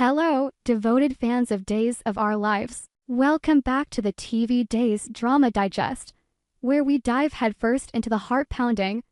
Hello, devoted fans of Days of Our Lives. Welcome back to the TV Days Drama Digest, where we dive headfirst into the heart-pounding,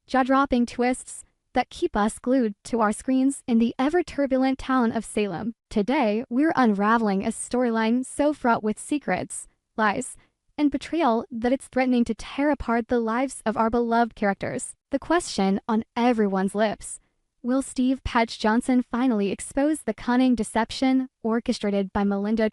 jaw-dropping twists that keep us glued to our screens in the ever-turbulent town of Salem. Today, we're unraveling a storyline so fraught with secrets, lies, and betrayal that it's threatening to tear apart the lives of our beloved characters. The question on everyone's lips: will Steve "Patch" Johnson finally expose the cunning deception orchestrated by Melinda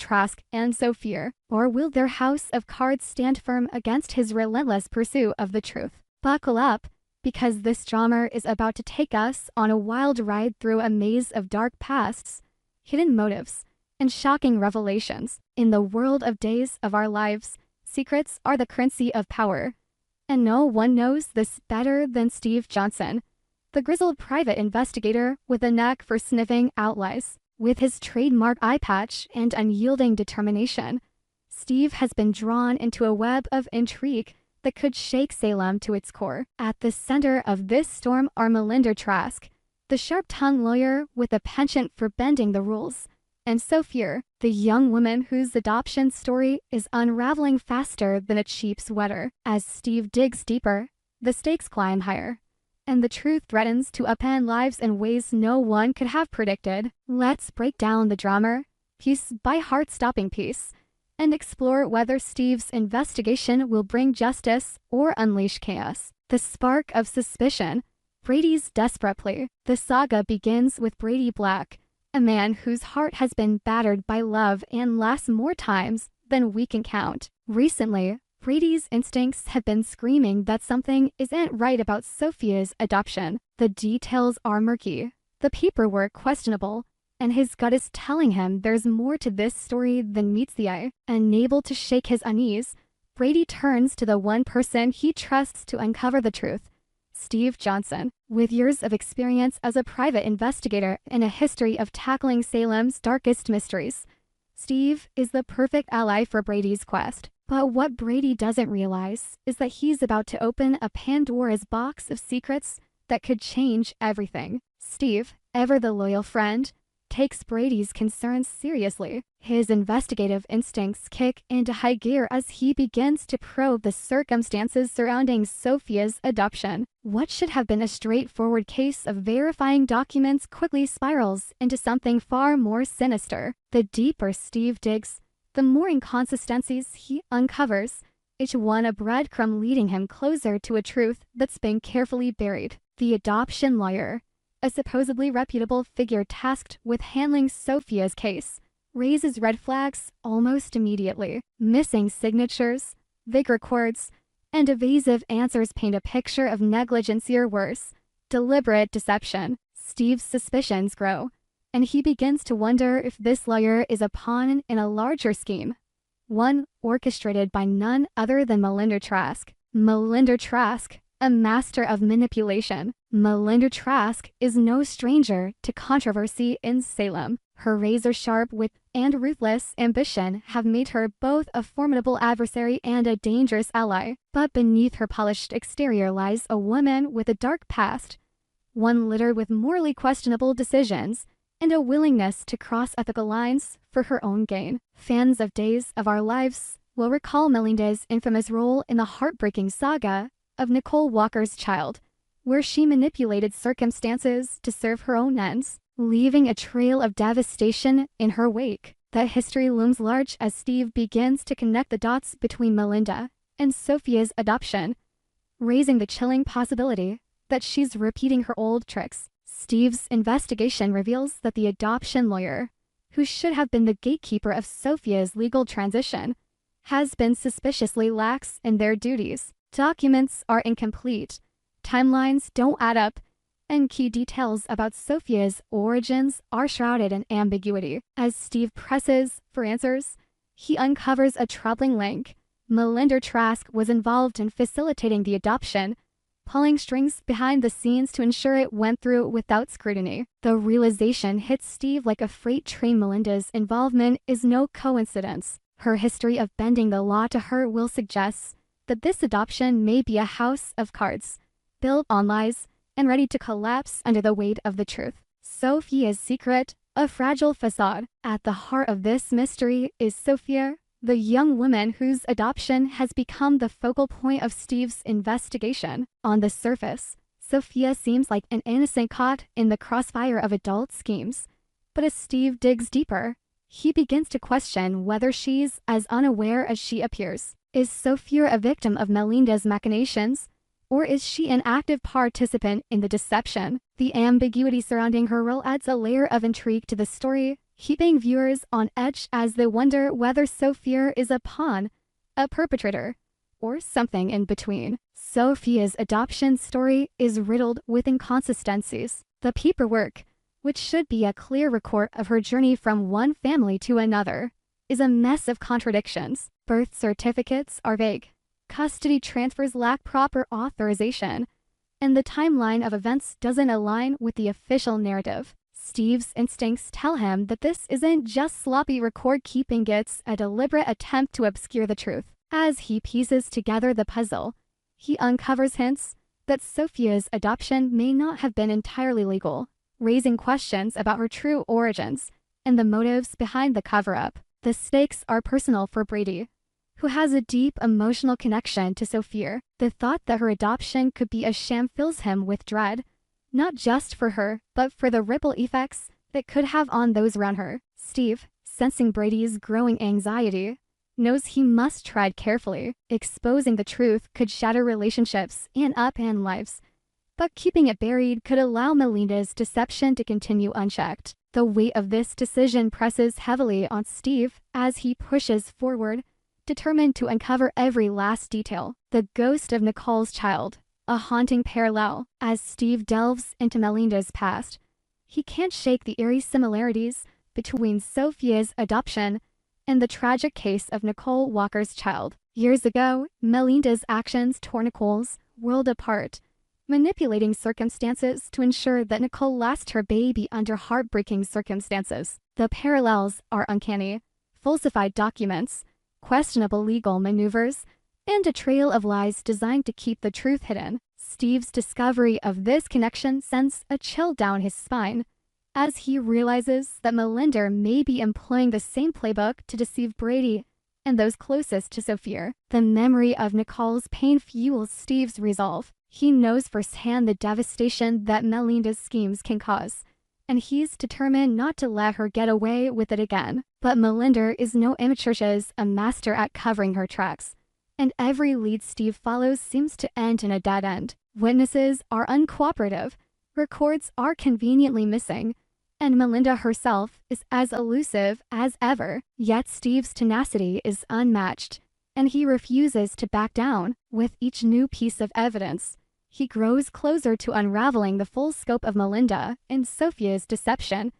and Sophia, or will their house of cards stand firm against his relentless pursuit of the truth? Buckle up, because this drama is about to take us on a wild ride through a maze of dark pasts, hidden motives, and shocking revelations. In the world of Days of Our Lives, secrets are the currency of power, and no one knows this better than Steve Johnson, the grizzled private investigator with a knack for sniffing out lies. With his trademark eye patch and unyielding determination, Steve has been drawn into a web of intrigue that could shake Salem to its core. At the center of this storm are Melinda, the sharp-tongued lawyer with a penchant for bending the rules, and Sophia, the young woman whose adoption story is unraveling faster than a cheap sweater. As Steve digs deeper, the stakes climb higher, and the truth threatens to upend lives in ways no one could have predicted. Let's break down the drama, piece by heart-stopping piece, and explore whether Steve's investigation will bring justice or unleash chaos. The spark of suspicion, Brady's desperate plea. The saga begins with Brady Black, a man whose heart has been battered by love and lasts more times than we can count. Recently, Brady's instincts have been screaming that something isn't right about Sophia's adoption. The details are murky, the paperwork questionable, and his gut is telling him there's more to this story than meets the eye. Unable to shake his unease, Brady turns to the one person he trusts to uncover the truth: Steve Johnson. With years of experience as a private investigator and a history of tackling Salem's darkest mysteries, Steve is the perfect ally for Brady's quest. But what Brady doesn't realize is that he's about to open a Pandora's box of secrets that could change everything. Steve, ever the loyal friend, takes Brady's concerns seriously. His investigative instincts kick into high gear as he begins to probe the circumstances surrounding Sophia's adoption. What should have been a straightforward case of verifying documents quickly spirals into something far more sinister. The deeper Steve digs, the more inconsistencies he uncovers, each one a breadcrumb leading him closer to a truth that's been carefully buried. The adoption lawyer, a supposedly reputable figure tasked with handling Sophia's case, raises red flags almost immediately. Missing signatures, vague records, and evasive answers paint a picture of negligence or worse, deliberate deception. Steve's suspicions grow, and he begins to wonder if this lawyer is a pawn in a larger scheme, one orchestrated by none other than Melinda. Melinda, a master of manipulation. Melinda is no stranger to controversy in Salem. Her razor-sharp wit and ruthless ambition have made her both a formidable adversary and a dangerous ally. But beneath her polished exterior lies a woman with a dark past, one littered with morally questionable decisions, and a willingness to cross ethical lines for her own gain. Fans of Days of Our Lives will recall Melinda's infamous role in the heartbreaking saga of Nicole Walker's Child, where she manipulated circumstances to serve her own ends, leaving a trail of devastation in her wake. That history looms large as Steve begins to connect the dots between Melinda and Sophia's adoption, raising the chilling possibility that she's repeating her old tricks. Steve's investigation reveals that the adoption lawyer, who should have been the gatekeeper of Sophia's legal transition, has been suspiciously lax in their duties. Documents are incomplete, timelines don't add up, and key details about Sophia's origins are shrouded in ambiguity. As Steve presses for answers, he uncovers a troubling link. Melinda was involved in facilitating the adoption, pulling strings behind the scenes to ensure it went through without scrutiny. The realization hits Steve like a freight train. Melinda's involvement is no coincidence. Her history of bending the law to her will suggests that this adoption may be a house of cards, built on lies and ready to collapse under the weight of the truth. Sophia's secret, a fragile facade. At the heart of this mystery is Sophia, the young woman whose adoption has become the focal point of Steve's investigation. On the surface, Sophia seems like an innocent caught in the crossfire of adult schemes. But as Steve digs deeper, he begins to question whether she's as unaware as she appears. Is Sophia a victim of Melinda's machinations, or is she an active participant in the deception? The ambiguity surrounding her role adds a layer of intrigue to the story, keeping viewers on edge as they wonder whether Sophia is a pawn, a perpetrator, or something in between. Sophia's adoption story is riddled with inconsistencies. The paperwork, which should be a clear record of her journey from one family to another, is a mess of contradictions. Birth certificates are vague, custody transfers lack proper authorization, and the timeline of events doesn't align with the official narrative. Steve's instincts tell him that this isn't just sloppy record-keeping, it's a deliberate attempt to obscure the truth. As he pieces together the puzzle, he uncovers hints that Sophia's adoption may not have been entirely legal, raising questions about her true origins and the motives behind the cover-up. The stakes are personal for Brady, who has a deep emotional connection to Sophia. The thought that her adoption could be a sham fills him with dread, not just for her, but for the ripple effects that could have on those around her. Steve, sensing Brady's growing anxiety, knows he must tread carefully. Exposing the truth could shatter relationships and upend lives, but keeping it buried could allow Melinda's deception to continue unchecked. The weight of this decision presses heavily on Steve as he pushes forward, determined to uncover every last detail. The ghost of Nicole's child, a haunting parallel. As Steve delves into Melinda's past, he can't shake the eerie similarities between Sophia's adoption and the tragic case of Nicole Walker's child. Years ago, Melinda's actions tore Nicole's world apart, manipulating circumstances to ensure that Nicole lost her baby under heartbreaking circumstances. The parallels are uncanny: falsified documents, questionable legal maneuvers, and a trail of lies designed to keep the truth hidden. Steve's discovery of this connection sends a chill down his spine as he realizes that Melinda may be employing the same playbook to deceive Brady and those closest to Sophia. The memory of Nicole's pain fuels Steve's resolve. He knows firsthand the devastation that Melinda's schemes can cause, and he's determined not to let her get away with it again. But Melinda is no amateur, she's a master at covering her tracks, and every lead Steve follows seems to end in a dead end. Witnesses are uncooperative, records are conveniently missing, and Melinda herself is as elusive as ever. Yet Steve's tenacity is unmatched, and he refuses to back down. With each new piece of evidence, he grows closer to unraveling the full scope of Melinda and Sophia's deception.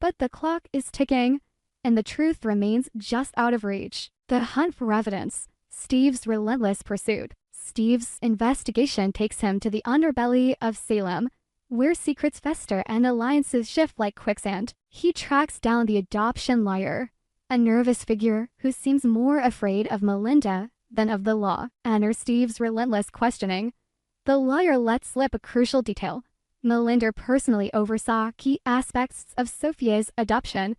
But the clock is ticking, and the truth remains just out of reach. The hunt for evidence, Steve's relentless pursuit. Steve's investigation takes him to the underbelly of Salem, where secrets fester and alliances shift like quicksand. He tracks down the adoption lawyer, a nervous figure who seems more afraid of Melinda than of the law. Under Steve's relentless questioning, the lawyer lets slip a crucial detail: Melinda personally oversaw key aspects of Sophia's adoption,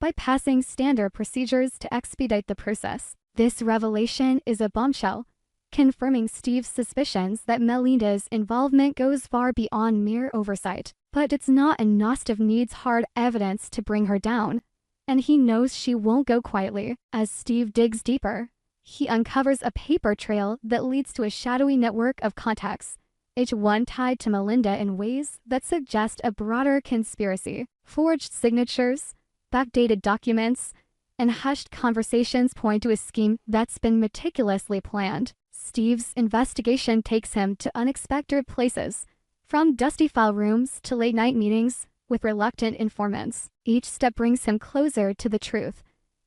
bypassing standard procedures to expedite the process. This revelation is a bombshell, confirming Steve's suspicions that Melinda's involvement goes far beyond mere oversight. But it's not enough. Steve needs hard evidence to bring her down, and he knows she won't go quietly. As Steve digs deeper, he uncovers a paper trail that leads to a shadowy network of contacts, each one tied to Melinda in ways that suggest a broader conspiracy. Forged signatures, backdated documents, and hushed conversations point to a scheme that's been meticulously planned. Steve's investigation takes him to unexpected places, from dusty file rooms to late-night meetings with reluctant informants. Each step brings him closer to the truth,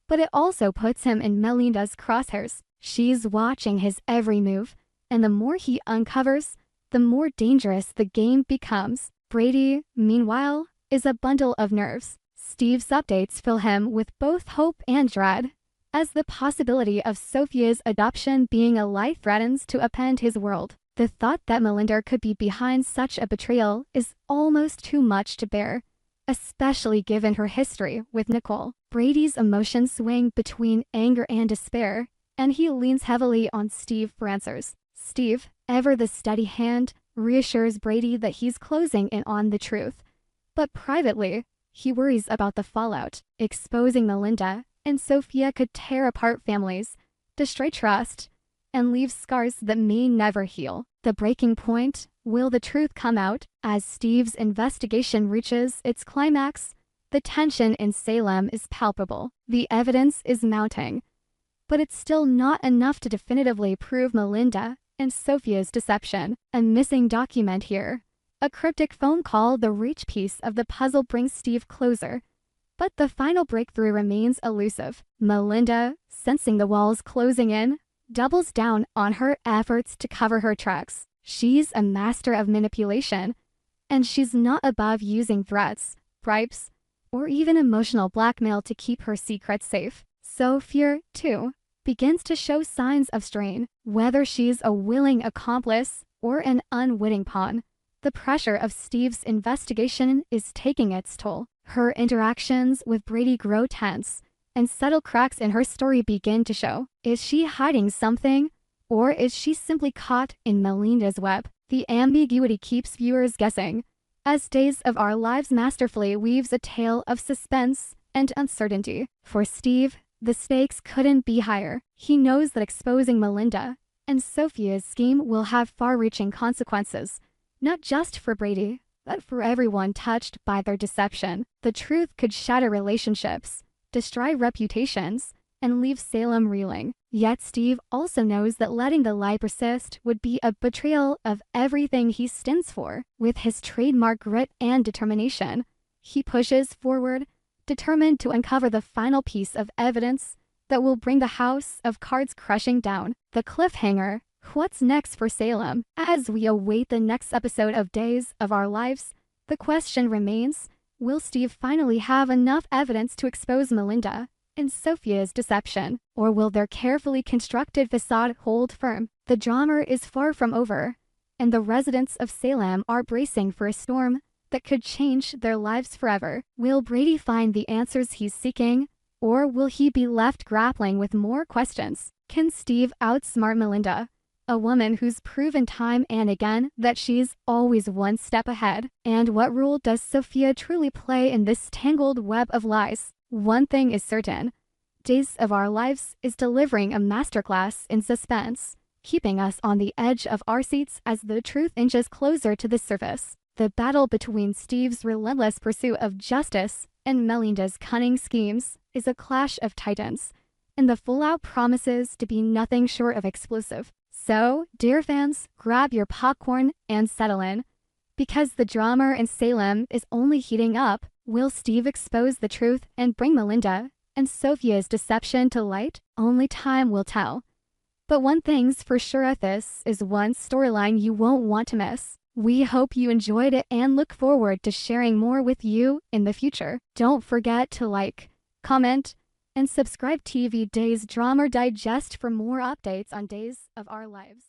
but it also puts him in Melinda's crosshairs. She's watching his every move, and the more he uncovers, the more dangerous the game becomes. Brady, meanwhile, is a bundle of nerves. Steve's updates fill him with both hope and dread, as the possibility of Sophia's adoption being a lie threatens to upend his world. The thought that Melinda could be behind such a betrayal is almost too much to bear, especially given her history with Nicole. Brady's emotions swing between anger and despair, and he leans heavily on Steve for answers. Steve, ever the steady hand, reassures Brady that he's closing in on the truth. But privately, he worries about the fallout. Exposing Melinda and Sophia could tear apart families, destroy trust, and leave scars that may never heal. The breaking point: will the truth come out? As Steve's investigation reaches its climax, the tension in Salem is palpable. The evidence is mounting, but it's still not enough to definitively prove Melinda and Sophia's deception. A missing document here. A cryptic phone call, the reach piece of the puzzle, brings Steve closer, but the final breakthrough remains elusive. Melinda, sensing the walls closing in, doubles down on her efforts to cover her tracks. She's a master of manipulation, and she's not above using threats, bribes, or even emotional blackmail to keep her secrets safe. Sophia, too, begins to show signs of strain. Whether she's a willing accomplice or an unwitting pawn, the pressure of Steve's investigation is taking its toll. Her interactions with Brady grow tense, and subtle cracks in her story begin to show. Is she hiding something, or is she simply caught in Melinda's web? The ambiguity keeps viewers guessing, as Days of Our Lives masterfully weaves a tale of suspense and uncertainty. For Steve, the stakes couldn't be higher. He knows that exposing Melinda and Sophia's scheme will have far-reaching consequences, not just for Brady, but for everyone touched by their deception. The truth could shatter relationships, destroy reputations, and leave Salem reeling. Yet Steve also knows that letting the lie persist would be a betrayal of everything he stands for. With his trademark grit and determination, he pushes forward, determined to uncover the final piece of evidence that will bring the house of cards crashing down. The cliffhanger: what's next for Salem? As we await the next episode of Days of Our Lives, the question remains: will Steve finally have enough evidence to expose Melinda and Sophia's deception, or will their carefully constructed facade hold firm? The drama is far from over, and the residents of Salem are bracing for a storm that could change their lives forever. Will Brady find the answers he's seeking, or will he be left grappling with more questions? Can Steve outsmart Melinda, a woman who's proven time and again that she's always one step ahead? And what role does Sophia truly play in this tangled web of lies? One thing is certain: Days of Our Lives is delivering a masterclass in suspense, keeping us on the edge of our seats as the truth inches closer to the surface. The battle between Steve's relentless pursuit of justice and Melinda's cunning schemes is a clash of titans, and the fallout promises to be nothing short of explosive. So, dear fans, grab your popcorn and settle in, because the drama in Salem is only heating up. Will Steve expose the truth and bring Melinda and Sophia's deception to light? Only time will tell. But one thing's for sure, this is one storyline you won't want to miss. We hope you enjoyed it and look forward to sharing more with you in the future. Don't forget to like, comment, and subscribe. TV Days Drama Digest for more updates on Days of Our Lives.